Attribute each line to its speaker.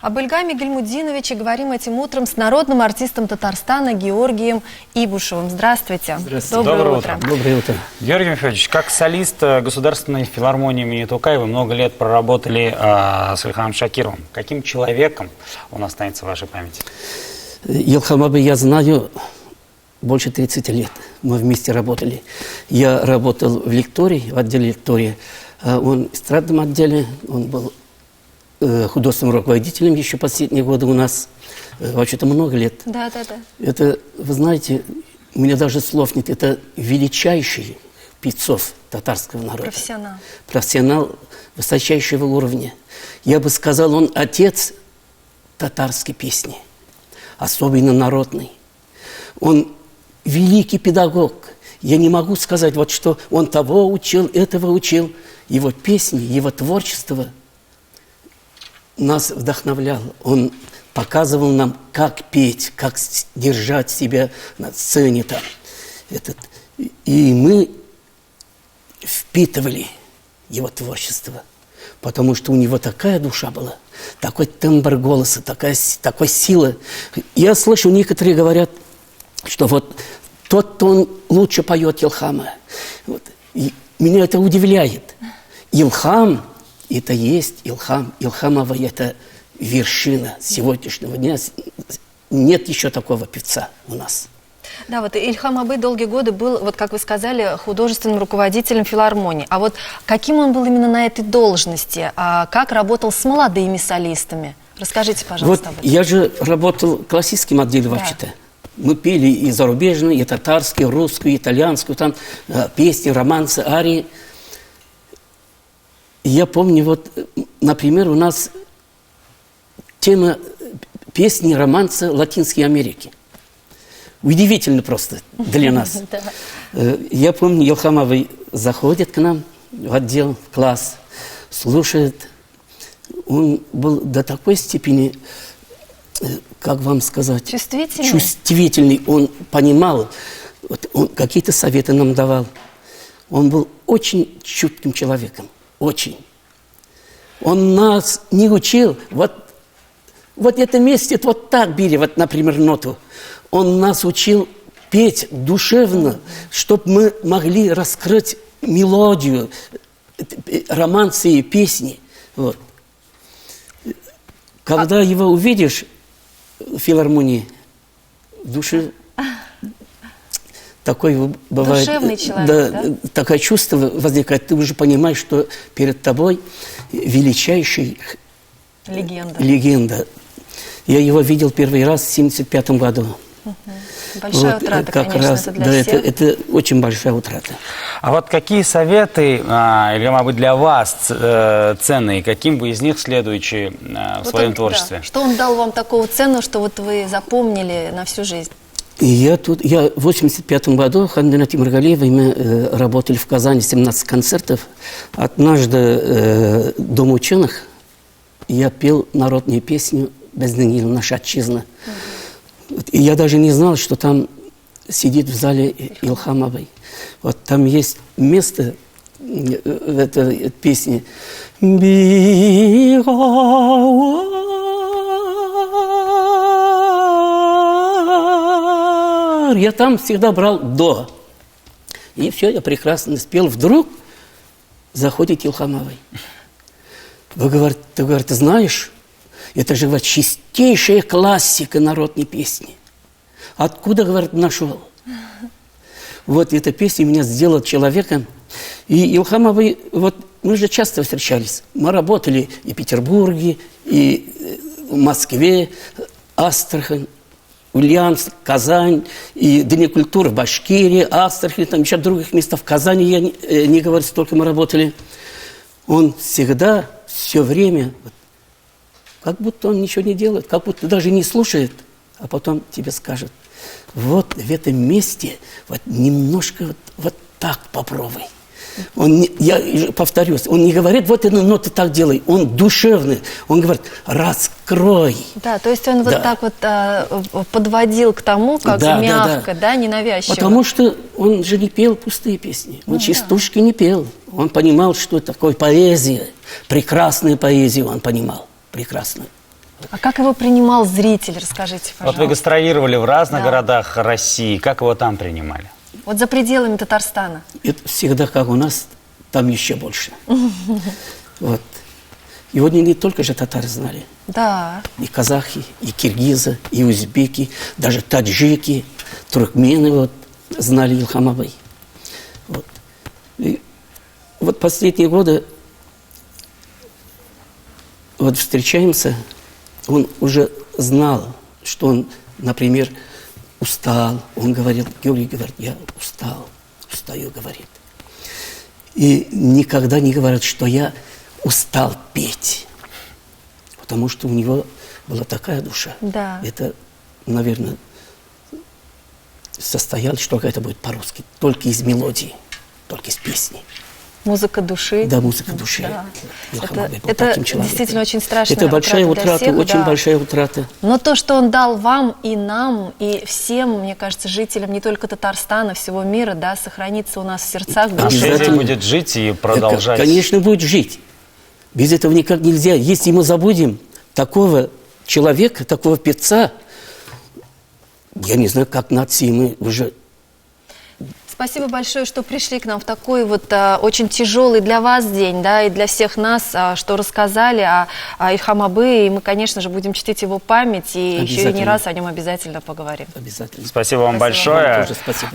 Speaker 1: Об Ильгаме Гильмудиновиче говорим этим утром с народным артистом Татарстана Георгием Ибушевым. Здравствуйте.
Speaker 2: Здравствуйте.
Speaker 1: Доброе утро.
Speaker 2: Доброе утро.
Speaker 3: Георгий Михайлович, как солист Государственной филармонии имени Тукаева много лет проработали с Ильхамом Шакировым. Каким человеком он останется в вашей памяти?
Speaker 2: Илхама я знаю больше 30 лет. Мы вместе работали. Я работал в лектории, в отделе лектории. Он в эстрадном отделе, он был художественным руководителем еще последние годы у нас. Вообще-то много лет.
Speaker 1: Да.
Speaker 2: Это, вы знаете, у меня даже слов нет. Это величайший певцов татарского народа.
Speaker 1: Профессионал.
Speaker 2: Профессионал высочайшего уровня. Я бы сказал, он отец татарской песни. Особенно народной. Он великий педагог. Я не могу сказать, вот что он того учил, этого учил. Его песни, его творчество нас вдохновляло. Он показывал нам, как петь, как держать себя на сцене там. И мы впитывали его творчество, потому что у него такая душа была, такой тембр голоса, такая сила. Я слышу, некоторые говорят, что вот тот-то он лучше поет Илхама. Вот. И меня это удивляет. Илхам – это есть Илхам. Илхамова – это вершина сегодняшнего дня. Нет еще такого певца у нас.
Speaker 1: Да, вот Ильхам Абый долгие годы был, вот как вы сказали, художественным руководителем филармонии. А вот каким он был именно на этой должности? А как работал с молодыми солистами? Расскажите, пожалуйста, об этом.
Speaker 2: Я же работал в классическом отделе вообще-то. Мы пели и зарубежную, и татарскую, и русскую, и итальянскую, там песни, романсы, арии. Я помню, вот, например, у нас тема песни, романса Латинской Америки. Удивительно просто для нас. Я помню, Илхамовый заходит к нам в отдел, в класс, слушает. Он был до такой степени, как вам сказать, чувствительный. Он понимал, вот он какие-то советы нам давал. Он был очень чутким человеком, очень. Он нас не учил, вот это месте, вот так бери, вот, например, ноту. Он нас учил петь душевно, чтобы мы могли раскрыть мелодию, романсы и песни. Вот. Когда его увидишь в филармонии, в душе такой бывает.
Speaker 1: Душевный человек, да?
Speaker 2: Такое чувство возникает. Ты уже понимаешь, что перед тобой величайший легенда. Я его видел первый раз в 1975 году.
Speaker 1: Большая утрата, как конечно, раз, для всех.
Speaker 2: Это очень большая утрата.
Speaker 3: А вот какие советы, Ильгам Абый, для вас ценные? Каким вы из них следующие в своем творчестве?
Speaker 1: Да. Что он дал вам такого ценного, что вот вы запомнили на всю жизнь?
Speaker 2: Я в 1985 году, Хандина Тимиргалиева, мы работали в Казани, 17 концертов. Однажды в Доме ученых я пел народную песню «Безденил, наша отчизна». И я даже не знал, что там сидит в зале Ильхам Абый. Вот там есть место в этой песне. Я там всегда брал до. И все, я прекрасно спел. Вдруг заходит Ильхам Абый. Ты говорит, знаешь, это же, говорит, чистейшая классика народной песни. Откуда, говорит, нашел? Вот эта песня меня сделала человеком. И Ильхам Абый, вот мы же часто встречались. Мы работали и в Петербурге, и в Москве, Астрахань, Ульяновск, Казань, и Дни культуры в Башкирии, Астрахани, там еще в других местах. В Казани, я не говорю, столько мы работали. Он всегда, все время, как будто он ничего не делает, как будто даже не слушает, а потом тебе скажет, вот в этом месте вот немножко вот так попробуй. Я повторюсь, он не говорит, вот эту ноту так делай, он душевный, он говорит, раскрой.
Speaker 1: Да, то есть он вот так вот подводил к тому, как мягко, да, ненавязчиво.
Speaker 2: Потому что он же не пел пустые песни, он частушки не пел, он понимал, что такое поэзия, прекрасную поэзию он понимал, прекрасную.
Speaker 1: А как его принимал зритель, расскажите,
Speaker 3: Вот вы
Speaker 1: пожалуйста.
Speaker 3: гастролировали в разных
Speaker 1: Да.
Speaker 3: городах России. Как его там принимали?
Speaker 1: Вот за пределами Татарстана.
Speaker 2: Это всегда как у нас, там еще больше. Вот. Его не только же татары знали.
Speaker 1: Да.
Speaker 2: И казахи, и киргизы, и узбеки, даже таджики, туркмены вот, знали Илхам Абай. Вот. И вот последние годы вот встречаемся, он уже знал, что он, например, устал. Он говорил, Георгий говорит, я устаю, говорит. И никогда не говорит, что я устал петь. Потому что у него была такая душа.
Speaker 1: Да.
Speaker 2: Это, наверное, состоялось, что это будет по-русски. Только из мелодии, только из песни.
Speaker 1: Музыка души.
Speaker 2: Да, музыка души.
Speaker 1: Да.
Speaker 2: Илхам Абай был
Speaker 1: Это
Speaker 2: таким человеком.
Speaker 1: действительно очень страшная
Speaker 2: Это большая
Speaker 1: утрата для
Speaker 2: утрата,
Speaker 1: всех,
Speaker 2: очень
Speaker 1: да.
Speaker 2: большая утрата.
Speaker 1: Но то, что он дал вам и нам, и всем, мне кажется, жителям не только Татарстана, всего мира, да, сохранится у нас в сердцах, в душе.
Speaker 3: Наследие
Speaker 2: Обязательно.
Speaker 3: будет жить и
Speaker 2: Это,
Speaker 3: продолжать.
Speaker 2: конечно, будет жить. Без этого никак нельзя. Если мы забудем такого человека, такого певца, я не знаю, как нации мы уже...
Speaker 1: Спасибо большое, что пришли к нам в такой вот очень тяжелый для вас день, да, и для всех нас, что рассказали о Илхам Абые, и мы, конечно же, будем чтить его память, и еще и не
Speaker 2: Обязательно.
Speaker 1: раз о нем обязательно поговорим.
Speaker 2: Обязательно.
Speaker 3: Спасибо вам
Speaker 1: Спасибо.
Speaker 3: большое.
Speaker 2: Вам тоже спасибо.